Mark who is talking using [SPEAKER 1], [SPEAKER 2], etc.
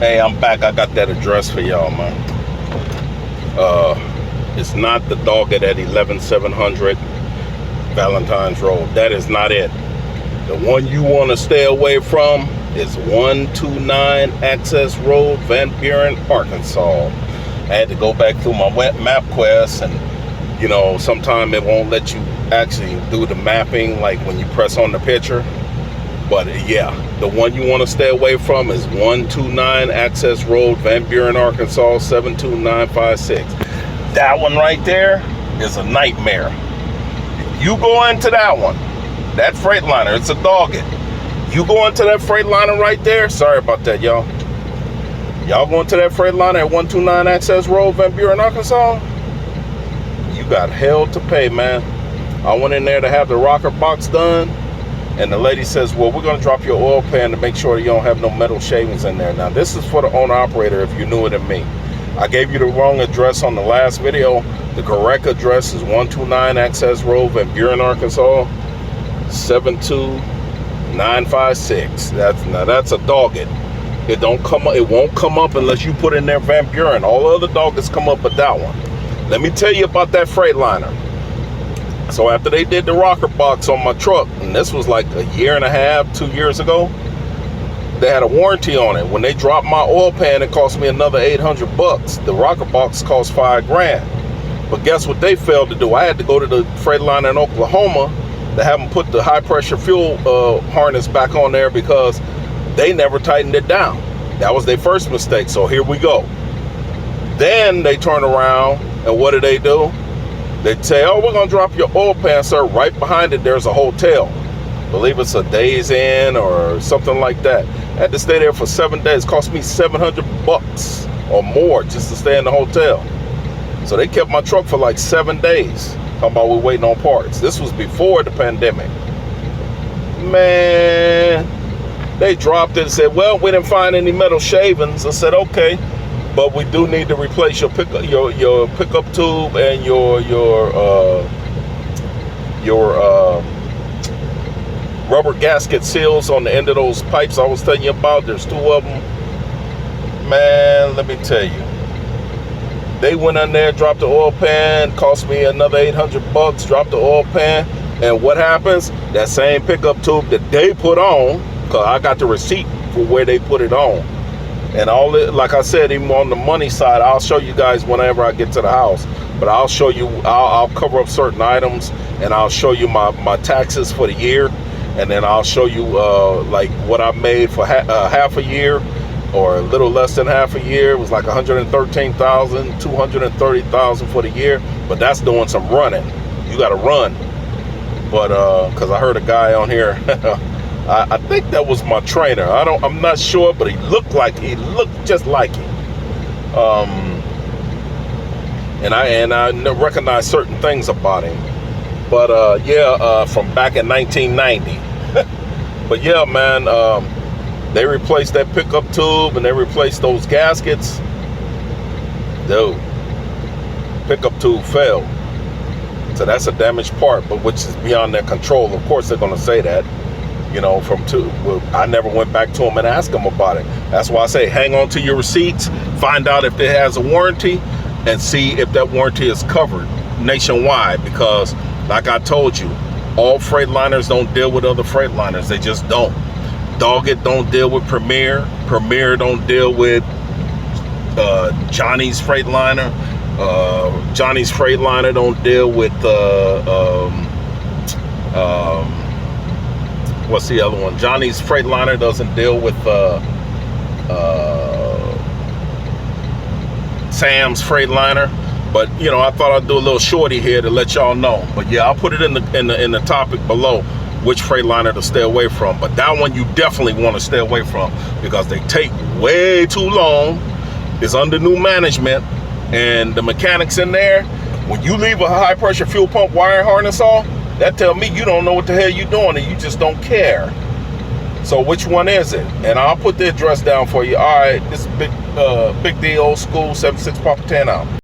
[SPEAKER 1] Hey, I'm back. I got that address for y'all, man. It's not the dog at 11700 Valentine's Road. That is not it. The one you want to stay away from is 129 Access Road, Van Buren, Arkansas. I had to go back through my MapQuest, and you know, sometimes it won't let you actually do the mapping like when you press on the picture. But yeah, the one you want to stay away from is 129 Access Road, Van Buren, Arkansas, 72956. That one right there is a nightmare. If you go into that one, that Freightliner, it's a dog-it. You go into that Freightliner right there, sorry about that, y'all. Y'all go into that Freightliner at 129 Access Road, Van Buren, Arkansas, you got hell to pay, man. I went in there to have the rocker box done, and the lady says, well, we're going to drop your oil pan to make sure you don't have no metal shavings in there. Now, this is for the owner-operator if you're newer than me. I gave you the wrong address on the last video. The correct address is 129 Access Road, Van Buren, Arkansas, 72956. That's a dog-it. It won't come up unless you put in there Van Buren. All the other dog-its come up but that one. Let me tell you about that Freightliner. So after they did the rocker box on my truck, and this was like a year and a half, 2 years ago, they had a warranty on it. When they dropped my oil pan, it cost me another $800. The rocker box cost $5,000. But guess what they failed to do? I had to go to the Freightliner in Oklahoma to have them put the high pressure fuel harness back on there because they never tightened it down. That was their first mistake. So here we go. Then they turn around, and what do? They'd say, oh, we're going to drop your oil pan, sir. Right behind it, there's a hotel. I believe it's a Days Inn or something like that. I had to stay there for 7 days. It cost me $700 or more just to stay in the hotel. So they kept my truck for like 7 days. Talking about we're waiting on parts. This was before the pandemic. Man, they dropped it and said, well, we didn't find any metal shavings. I said, okay. But we do need to replace your pickup tube and your rubber gasket seals on the end of those pipes I was telling you about. There's 2 of them. Man, let me tell you. They went in there, dropped the oil pan, cost me another $800, dropped the oil pan, and what happens? That same pickup tube that they put on, because I got the receipt for where they put it on. And all it, like I said, even on the money side, I'll show you guys whenever I get to the house. But I'll show you, I'll cover up certain items, and I'll show you my taxes for the year, and then I'll show you like what I made for half a year, or a little less than half a year. It was like $113,000, $230,000 for the year. But that's doing some running. You got to run. But because I heard a guy on here. I think that was my trainer. I'm not sure, but he looked just like him. And I recognize certain things about him. But yeah, from back in 1990. But yeah, man, they replaced that pickup tube and they replaced those gaskets. Dude, pickup tube failed. So that's a damaged part, but which is beyond their control. Of course, they're going to say that. You know, I never went back to them and asked them about it. That's why I say hang on to your receipts, find out if it has a warranty, and see if that warranty is covered nationwide. Because, like I told you, all Freightliners don't deal with other Freightliners. They just don't. Dog-It don't deal with Premier. Premier don't deal with Johnny's Freightliner. Johnny's Freightliner don't deal with what's the other one? Johnny's Freightliner doesn't deal with Sam's Freightliner. But you know, I thought I'd do a little shorty here to let y'all know. But yeah, I'll put it in the topic below which Freightliner to stay away from. But that one you definitely want to stay away from because they take way too long. It's under new management, and the mechanics in there, when you leave a high pressure fuel pump wiring harness off, that tell me you don't know what the hell you're doing and you just don't care. So which one is it? And I'll put the address down for you. All right, this is Big D, old school, 76 Papa 10 out.